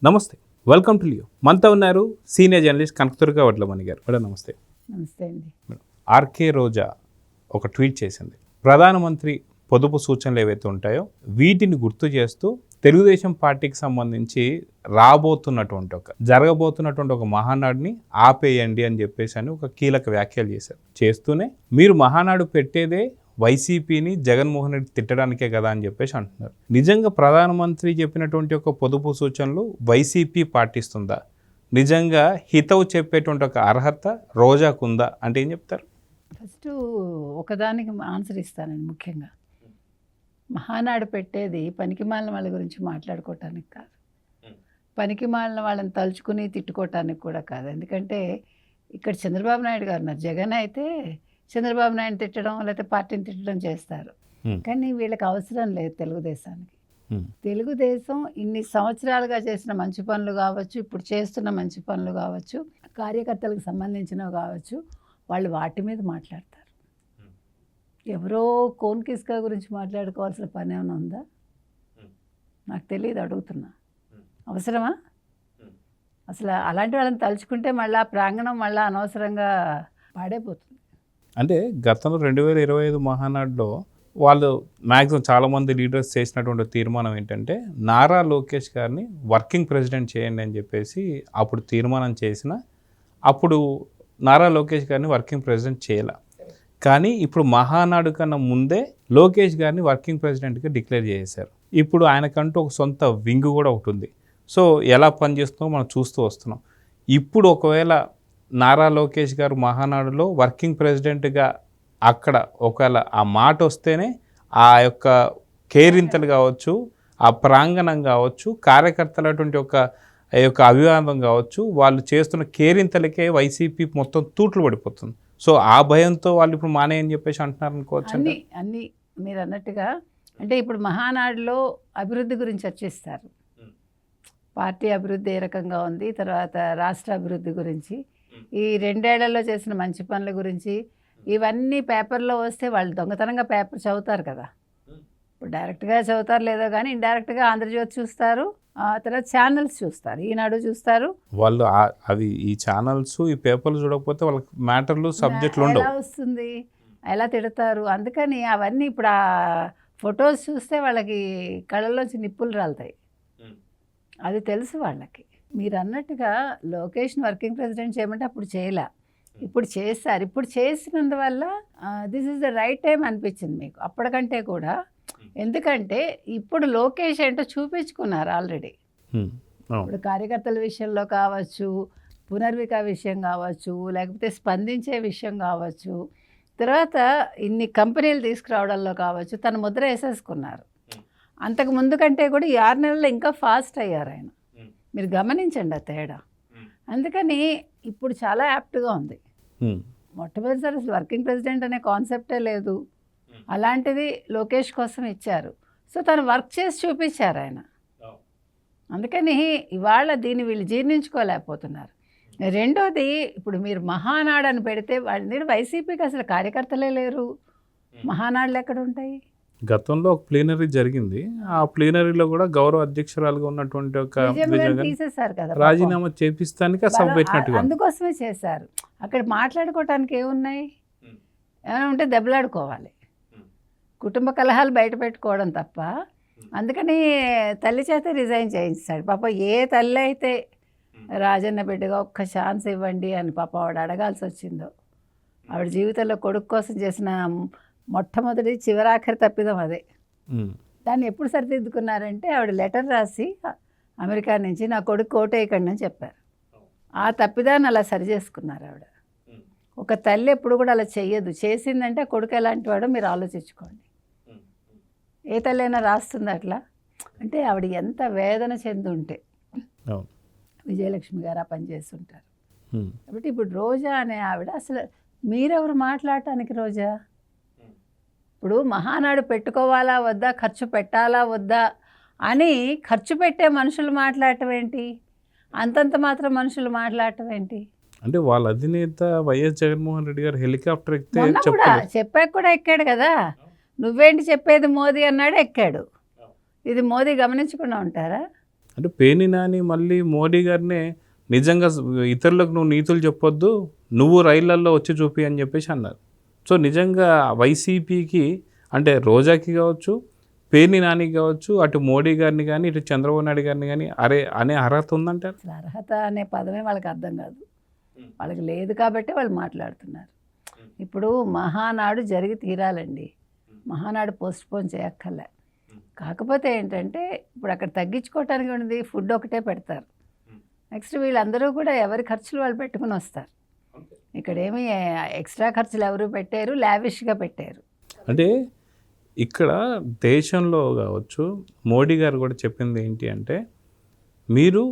నమస్తే, welcome to Leo. మనతో ఉన్నారు సీనియర్ జర్నలిస్ట్ కనకదుర్గ వడ్లమణి గారు. మేడం నమస్తే. నమస్తే అండి. ఆర్కే రోజా ఒక ట్వీట్ చేసింది. ప్రధానమంత్రి పొదుపు సూచనలు ఏవైతే ఉంటాయో వీటిని గుర్తు చేస్తూ తెలుగుదేశం పార్టీకి సంబంధించి జరగబోతున్నటువంటి ఒక మహానాడుని ఆపేయండి అని చెప్పేసి ఒక కీలక వ్యాఖ్యలు చేశారు. చేస్తూనే మీరు మహానాడు పెట్టేదే వైసీపీని జగన్మోహన్ రెడ్డి తిట్టడానికే కదా అని చెప్పేసి అంటున్నారు. నిజంగా ప్రధానమంత్రి చెప్పినటువంటి ఒక పొదుపు సూచనలు వైసీపీ పాటిస్తుందా? నిజంగా హితవు చెప్పేటువంటి ఒక అర్హత రోజాకుందా అంటే ఏం చెప్తారు? ఫస్ట్ ఒకదానికి ఆన్సర్ ఇస్తానండి. ముఖ్యంగా మహానాడు పెట్టేది పనికిమాలిన వాళ్ళ గురించి మాట్లాడుకోవటానికి కాదు, పనికిమాలిన వాళ్ళని తలుచుకుని తిట్టుకోవటానికి కూడా కాదు. ఎందుకంటే ఇక్కడ చంద్రబాబు నాయుడు గారు ఉన్నారు. జగన్ అయితే చంద్రబాబు నాయుడు తిట్టడం లేకపోతే పార్టీని తిట్టడం చేస్తారు. కానీ వీళ్ళకి అవసరం లేదు తెలుగుదేశానికి. తెలుగుదేశం ఇన్ని సంవత్సరాలుగా చేసిన మంచి పనులు కావచ్చు, ఇప్పుడు చేస్తున్న మంచి పనులు కావచ్చు, కార్యకర్తలకు సంబంధించినవి కావచ్చు, వాళ్ళు వాటి మీద మాట్లాడతారు. ఎవరో కోన్ కిస్కా గురించి మాట్లాడుకోవాల్సిన పని ఏమైనా ఉందా? నాకు తెలియదు, అడుగుతున్నా. అవసరమా? అసలు అలాంటి వాళ్ళని తలుచుకుంటే మళ్ళీ ఆ ప్రాంగణం మళ్ళీ అనవసరంగా పాడైపోతుంది. అంటే గతంలో 2025 మహానాడులో వాళ్ళు మ్యాక్సిమం చాలామంది లీడర్స్ చేసినటువంటి తీర్మానం ఏంటంటే నారా లోకేష్ గారిని వర్కింగ్ ప్రెసిడెంట్ చేయండి అని చెప్పేసి అప్పుడు తీర్మానం చేసిన, అప్పుడు నారా లోకేష్ గారిని వర్కింగ్ ప్రెసిడెంట్ చేయాల. కానీ ఇప్పుడు మహానాడు కన్నా ముందే లోకేష్ గారిని వర్కింగ్ ప్రెసిడెంట్గా డిక్లేర్ చేశారు. ఇప్పుడు ఆయనకంటూ ఒక సొంత వింగ్ కూడా ఒకటి ఉంది. సో ఎలా పనిచేస్తుందో మనం చూస్తూ వస్తున్నాం. ఇప్పుడు ఒకవేళ నారా లోకేష్ గారు మహానాడులో వర్కింగ్ ప్రెసిడెంట్గా అక్కడ ఒకవేళ ఆ మాట వస్తేనే ఆ యొక్క కేరింతలు కావచ్చు, ఆ ప్రాంగణం కావచ్చు, కార్యకర్తలటువంటి యొక్క అభివాదం కావచ్చు, వాళ్ళు చేస్తున్న కేరింతలకే వైసీపీ మొత్తం తూట్లు పడిపోతుంది. సో ఆ భయంతో వాళ్ళు ఇప్పుడు మానేయని చెప్పేసి అంటున్నారు అనుకోవచ్చు. అన్నీ మీరు అన్నట్టుగా అంటే ఇప్పుడు మహానాడులో అభివృద్ధి గురించి చర్చిస్తారు. పార్టీ అభివృద్ధి ఏ రకంగా ఉంది, తర్వాత రాష్ట్ర అభివృద్ధి గురించి, ఈ 2 ఏళ్లలో చేసిన మంచి పనుల గురించి, ఇవన్నీ పేపర్లో వస్తే వాళ్ళు దొంగతనంగా పేపర్ చదువుతారు కదా. ఇప్పుడు డైరెక్ట్గా చదువుతారు లేదో కానీ ఇండైరెక్ట్గా ఆంధ్రజ్యోతి చూస్తారు, తర్వాత ఛానల్స్ చూస్తారు, ఈనాడు చూస్తారు. వాళ్ళు అవి ఈ ఛానల్స్ ఈ పేపర్లు చూడకపోతే వాళ్ళకి మ్యాటర్లు సబ్జెక్టులు ఉండవు. ఎలా వస్తుంది, ఎలా తిడతారు. అందుకని అవన్నీ ఇప్పుడు ఆ ఫొటోస్ చూస్తే వాళ్ళకి కళ్ళల్లోంచి నిప్పులు రాలుతాయి. అది తెలుసు వాళ్ళకి. మీరు అన్నట్టుగా లోకేష్ని వర్కింగ్ ప్రెసిడెంట్ చేయమంటే అప్పుడు చేయలే, ఇప్పుడు చేస్తారు. ఇప్పుడు చేసినందువల్ల this is the right time అనిపించింది మీకు అప్పటికంటే కూడా. ఎందుకంటే ఇప్పుడు లోకేష్ ఏంటో చూపించుకున్నారు ఆల్రెడీ. ఇప్పుడు కార్యకర్తల విషయంలో కావచ్చు, పునర్విక విషయం కావచ్చు, లేకపోతే స్పందించే విషయం కావచ్చు, తర్వాత ఇన్ని కంపెనీలు తీసుకురావడంలో కావచ్చు, తన ముద్ర వేసేసుకున్నారు. అంతకు ముందు కంటే కూడా ఈ 6 నెలల్లో ఇంకా ఫాస్ట్ అయ్యారు ఆయన. మీరు గమనించండి ఆ తేడా. అందుకని ఇప్పుడు చాలా యాప్ట్గా ఉంది. మొట్టమొదటిసారి అసలు వర్కింగ్ ప్రెసిడెంట్ అనే కాన్సెప్టే లేదు, అలాంటిది లోకేష్ కోసం ఇచ్చారు. సో తను వర్క్ చేసి చూపించారు ఆయన. అందుకని ఇవాళ దీన్ని వీళ్ళు జీర్ణించుకోలేకపోతున్నారు. రెండోది, ఇప్పుడు మీరు మహానాడు అని పెడితే వాళ్ళు వైసీపీకి అసలు కార్యకర్తలే లేరు, మహానాడులు ఎక్కడ ఉంటాయి? గతంలో ఒక ప్లీనరీ జరిగింది. ఆ ప్లీనరీలో కూడా గౌరవ అధ్యక్షురాలుగా ఉన్నటువంటి ఒక తీసేశారు కదా, రాజీనామా చేపిస్తానికి సభ పెట్టినట్టుగా. అందుకోసమే చేశారు. అక్కడ మాట్లాడుకోవటానికి ఏమున్నాయి? ఏమైనా ఉంటే దెబ్బలాడుకోవాలి, కుటుంబ కలహాలు బయట పెట్టుకోవడం తప్ప. అందుకని తల్లి చేత రిజైన్ చేయించాడు. పాప ఏ తల్లి అయితే రాజన్న బిడ్డగా ఒక్క ఛాన్స్ ఇవ్వండి అని పాప ఆవిడ అడగాల్సి వచ్చిందో. ఆవిడ జీవితంలో కొడుకు కోసం చేసిన మొట్టమొదటి చివరాఖరి తప్పిదం అదే. దాన్ని ఎప్పుడు సరిదిద్దుకున్నారంటే ఆవిడ లెటర్ రాసి అమెరికా నుంచి నా కొడుకు ఓటేయకండి అని చెప్పారు. ఆ తప్పిదాన్ని అలా సరి చేసుకున్నారు ఆవిడ. ఒక తల్లి ఎప్పుడు కూడా అలా చెయ్యదు. చేసిందంటే ఆ కొడుకు ఎలాంటి వాడో మీరు ఆలోచించుకోండి. ఏ తల్లి అయినా రాస్తుంది అట్లా? అంటే ఆవిడ ఎంత వేదన చెందుంటే విజయలక్ష్మి గారు ఆ పని చేస్తుంటారు. కాబట్టి ఇప్పుడు రోజా అనే ఆవిడ అసలు మీరెవరు మాట్లాడటానికి? రోజా ఇప్పుడు మహానాడు పెట్టుకోవాలా వద్దా, ఖర్చు పెట్టాలా వద్దా అని ఖర్చు పెట్టే మనుషులు మాట్లాడటం ఏంటి, అంతంత మాత్రం మనుషులు మాట్లాడటం ఏంటి? అంటే వాళ్ళ అధినేత వైఎస్ జగన్మోహన్ రెడ్డి గారు హెలికాప్టర్ ఎక్కితే చెప్పాక కూడా ఎక్కాడు కదా. నువ్వేంటి చెప్పేది మోదీ అన్నాడు, ఎక్కాడు. ఇది మోదీ గమనించకుండా ఉంటారా? అంటే పేర్ని నాని మళ్ళీ మోడీ గారినే నిజంగా ఇతరులకు నువ్వు నీతులు చెప్పొద్దు, నువ్వు రైళ్లల్లో వచ్చి చూపి అని చెప్పేసి అన్నారు. సో నిజంగా వైసీపీకి అంటే రోజాకి కావచ్చు, పేర్ని నానికి కావచ్చు, అటు మోడీ గారిని కానీ ఇటు చంద్రబాబు నాయుడు గారిని కానీ అరే అనే అర్హత ఉందంటారు. అసలు అర్హత అనే పదమే వాళ్ళకి అర్థం కాదు. వాళ్ళకి లేదు కాబట్టి వాళ్ళు మాట్లాడుతున్నారు. ఇప్పుడు మహానాడు జరిగి తీరాలండి. మహానాడు పోస్ట్పోన్ చేయక్కర్లే. కాకపోతే ఏంటంటే ఇప్పుడు అక్కడ తగ్గించుకోవటానికి ఉన్నది ఫుడ్ ఒకటే పెడతారు. నెక్స్ట్ వీళ్ళందరూ కూడా ఎవరి ఖర్చులు వాళ్ళు పెట్టుకుని వస్తారు. ఇక్కడేమి ఎక్స్ట్రా ఖర్చులు ఎవరు పెట్టారు, లావిష్గా పెట్టారు. అంటే ఇక్కడ దేశంలో కావచ్చు మోడీ గారు కూడా చెప్పింది ఏంటి అంటే మీరు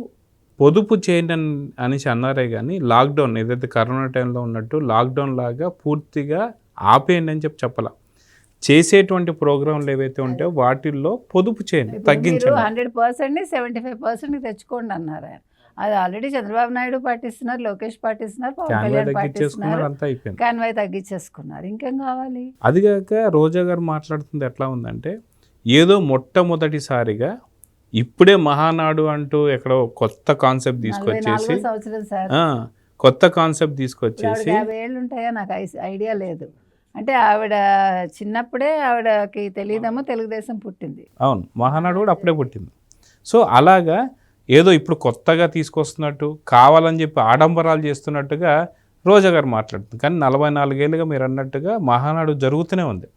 పొదుపు చేయండి అనేసి అన్నారే కానీ లాక్డౌన్ ఏదైతే కరోనా టైంలో ఉన్నట్టు లాక్డౌన్ లాగా పూర్తిగా ఆపేయండి అని చెప్పాల. చేసేటువంటి ప్రోగ్రాంలు ఏవైతే ఉంటాయో వాటిల్లో పొదుపు చేయండి, తగ్గించండి. 100%ని 75%కి తెచ్చుకోండి అన్నారు ఆయన. అది ఆల్రెడీ చంద్రబాబు నాయుడు పాటిస్తున్నారు, లోకేష్ పాటిస్తున్నారు, పవన్ కళ్యాణ్ పాటిస్తున్నారు, అంతా అయిపోయింది. కాన్వాయ్ తగ్గించేసుకున్నారు. ఇంకేం కావాలి? అది కాక రోజా గారు మాట్లాడుతుంది ఎట్లా ఉందంటే ఏదో మొట్టమొదటిసారిగా ఇప్పుడే మహానాడు అంటూ ఎక్కడో కొత్త కాన్సెప్ట్ తీసుకొచ్చేసి 44 సంవత్సరం సార్, కొత్త కాన్సెప్ట్ తీసుకొచ్చేసి 50 ఏళ్ళు ఉంటాయో నాకు ఐడియా లేదు. అంటే ఆవిడ చిన్నప్పుడే ఆవిడకి తెలియదేమో తెలుగుదేశం పుట్టింది. అవును, మహానాడు కూడా అప్పుడే పుట్టింది. సో అలాగా ఏదో ఇప్పుడు కొత్తగా తీసుకొస్తున్నట్టు కావాలని చెప్పి ఆడంబరాలు చేస్తున్నట్టుగా రోజా గారు మాట్లాడుతుంది. కానీ 44 ఏళ్ళుగా మీరు అన్నట్టుగా మహానాడు జరుగుతూనే ఉంది.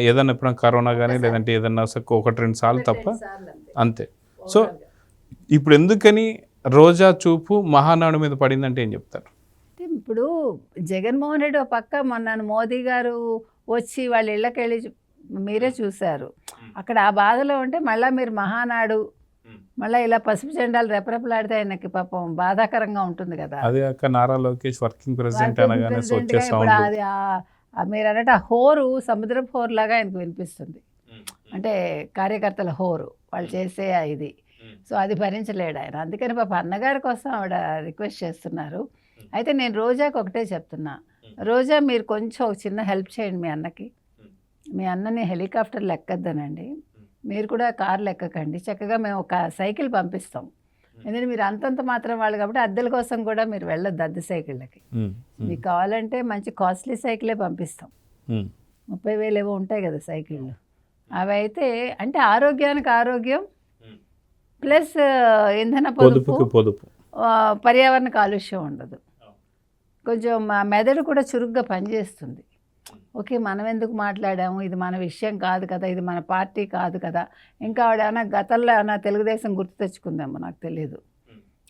ఏదన్నా ఇప్పుడు కరోనా కానీ లేదంటే ఏదన్నా 1-2 సార్లు తప్ప అంతే. సో ఇప్పుడు ఎందుకని రోజా చూపు మహానాడు మీద పడిందంటే ఏం చెప్తారు? ఇప్పుడు జగన్మోహన్ రెడ్డి ఒక పక్క మొన్న మోదీ గారు వచ్చి వాళ్ళ ఇళ్ళకి వెళ్ళి మీరే చూశారు. అక్కడ ఆ బాధలో ఉంటే మళ్ళీ మీరు మహానాడు మళ్ళీ ఇలా పసుపు జెండాలు రెపరెపలాడితే ఆయనకి పాపం బాధాకరంగా ఉంటుంది కదా. అదే అక్క నారా లోకేష్ వర్కింగ్ ప్రెసిడెంట్ అనగానే వచ్చే ఇప్పుడు సౌండ్ అది మీరు అన్నట్టు ఆ హోరు సముద్రపు హోరు లాగా ఆయనకు వినిపిస్తుంది. అంటే కార్యకర్తల హోరు వాళ్ళు చేసే ఇది. సో అది భరించలేడు ఆయన. అందుకని పాప అన్నగారి కోసం ఆవిడ రిక్వెస్ట్ చేస్తున్నారు. అయితే నేను రోజాకి ఒకటే చెప్తున్నా, రోజా మీరు కొంచెం ఒక చిన్న హెల్ప్ చేయండి మీ అన్నకి. మీ అన్నని హెలికాప్టర్లు ఎక్కద్దనండి, మీరు కూడా కార్లు ఎక్కకండి, చక్కగా మేము ఒక సైకిల్ పంపిస్తాం. ఎందుకంటే మీరు అంతంత మాత్రం వాళ్ళు కాబట్టి అద్దెల కోసం కూడా మీరు వెళ్ళొద్దు అద్దె సైకిళ్ళకి. మీకు కావాలంటే మంచి కాస్ట్లీ సైకిలే పంపిస్తాం. 30,000 ఏవో ఉంటాయి కదా సైకిళ్ళు. అవి అయితే అంటే ఆరోగ్యానికి ఆరోగ్యం ప్లస్ ఇంధన పొదుపు, పర్యావరణ కాలుష్యం ఉండదు. కొంచెం మెదడు కూడా చురుగ్గా పనిచేస్తుంది. ఓకే, మనం ఎందుకు మాట్లాడాము, ఇది మన విషయం కాదు కదా, ఇది మన పార్టీ కాదు కదా. ఇంకా ఆవిడ ఏమైనా గతంలో ఏమైనా తెలుగుదేశం గుర్తు తెచ్చుకుందామో నాకు తెలియదు.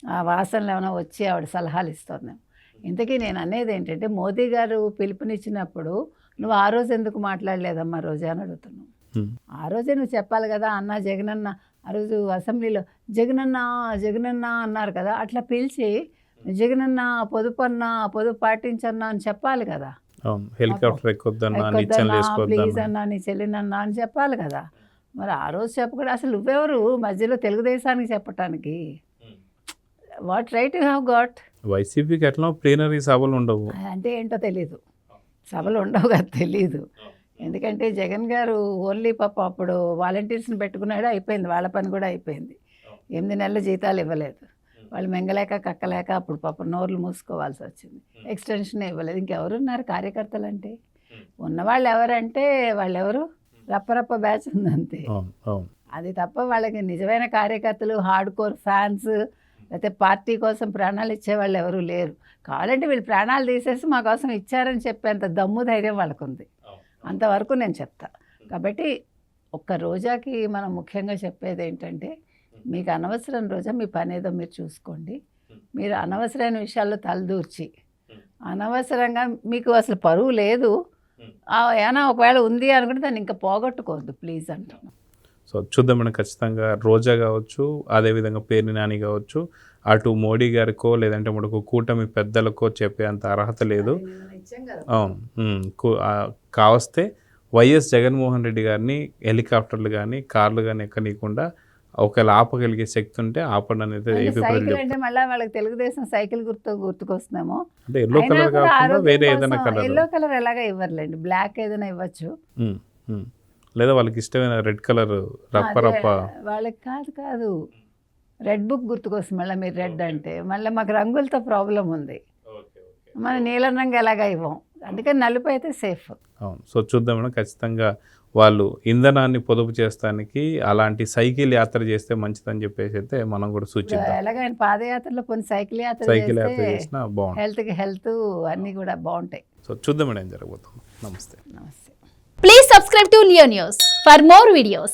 ఆ వాసనలు ఏమైనా వచ్చి ఆవిడ సలహాలు ఇస్తుందేమో. ఇంతకీ నేను అనేది ఏంటంటే మోదీ గారు పిలుపునిచ్చినప్పుడు నువ్వు ఆ రోజు ఎందుకు మాట్లాడలేదమ్మా రోజా అని అడుగుతున్నావు. ఆ రోజే నువ్వు చెప్పాలి కదా, అన్న జగనన్న ఆ రోజు అసెంబ్లీలో జగనన్న అన్నారు కదా, అట్లా పిలిచి జగనన్న పొదుపు అన్న పొదుపు పాటించన్నా అని చెప్పాలి కదా. హెలికాప్టర్ ఎక్కొద్దన్నా ప్లీజ్ అన్నా నీ చెల్లినన్నా అని చెప్పాలి కదా. మరి ఆ రోజు చెప్పకుండా అసలు నువ్వెవరు మధ్యలో తెలుగుదేశానికి చెప్పటానికి? What right you have got? వైసీపీకి ఎట్లా ప్లీనరీ సభలు ఉండవు అంటే ఏంటో తెలీదు, సభలు ఉండవు కదా తెలీదు. ఎందుకంటే జగన్ గారు ఓన్లీ పాప అప్పుడు వాలంటీర్స్ని పెట్టుకున్నాడు, అయిపోయింది, వాళ్ళ పని కూడా అయిపోయింది. 8 నెలల జీతాలు ఇవ్వలేదు వాళ్ళు, మెంగలేక కక్కలేక అప్పుడు పాప నోర్లు మూసుకోవాల్సి వచ్చింది. ఎక్స్టెన్షన్ ఇవ్వలేదు. ఇంకెవరున్నారు కార్యకర్తలు అంటే? ఉన్నవాళ్ళు ఎవరంటే వాళ్ళెవరు రప్పరప్ప బ్యాచ్ ఉందంతే. అది తప్ప వాళ్ళకి నిజమైన కార్యకర్తలు, హార్డ్ కోర్ ఫ్యాన్స్, లేకపోతే పార్టీ కోసం ప్రాణాలు ఇచ్చేవాళ్ళు ఎవరూ లేరు. కావాలంటే వీళ్ళు ప్రాణాలు తీసేసి మా కోసం ఇచ్చారని చెప్పేంత దమ్ము ధైర్యం వాళ్ళకు ఉంది. అంతవరకు నేను చెప్తా. కాబట్టి ఒక్క రోజాకి మనం ముఖ్యంగా చెప్పేది ఏంటంటే, మీకు అనవసరం రోజా మీ పని ఏదో మీరు చూసుకోండి. మీరు అనవసరమైన విషయాల్లో తలదూర్చి అనవసరంగా మీకు అసలు పరువు లేదు, ఏమైనా ఒకవేళ ఉంది అనుకుంటే దాన్ని ఇంకా పోగొట్టుకోవద్దు ప్లీజ్ అంటున్నాను. సో చూద్దాం మేడం, ఖచ్చితంగా రోజా కావచ్చు, అదేవిధంగా పేర్ని నాని కావచ్చు, అటు మోడీ గారికో లేదంటే మనకు కూటమి పెద్దలకో చెప్పే అంత అర్హత లేదు. అవును, కావస్తే వైఎస్ జగన్మోహన్ రెడ్డి గారిని హెలికాప్టర్లు కానీ కార్లు కానీ ఎక్కనీయకుండా ఒకవేళ ఆపగలిగే శక్తి ఉంటే ఆపండి అనేది సైకిల్ అంటే మళ్ళీ వాళ్ళకి తెలుగుదేశం సైకిల్ గుర్తుకొస్తున్నామో. అంటే ఎల్లో కలర్ కాకుండా వేరే ఏదైనా కలర్. ఎల్లో కలర్ ఎలాగా ఇవ్వర్లేండి, బ్లాక్ ఏదైనా ఇవ్వచ్చు, లేదా వాళ్ళకి ఇష్టమైన రెడ్ కలర్ రప్ప వాళ్ళకి కాదు రెడ్ బుక్ గుర్తుకొస్తుంది మళ్ళీ మీరు రెడ్ అంటే, మళ్ళీ మాకు రంగులతో ప్రాబ్లం ఉంది, మన నీలం రంగు ఎలాగా ఇవ్వం, అందుకని నలుపు అయితే సేఫ్. అవును. సో చూద్దాం మేడం, ఖచ్చితంగా వాళ్ళు ఇంధనాన్ని పొదుపు చేస్తానికి అలాంటి సైకిల్ యాత్ర చేస్తే మంచిదని చెప్పేసి అయితే మనం కూడా సూచిద్దాం. ఎలాగైనా పాదయాత్రలో కొన్ని సైకిల్ యాత్ర చేసినా బాగుంటుంది, హెల్త్ అన్నీ కూడా బాగుంటాయి. సో చూద్దాం మేడం ఏం జరగబోతుంది. నమస్తే. నమస్తే. Please subscribe to Leo News for more videos.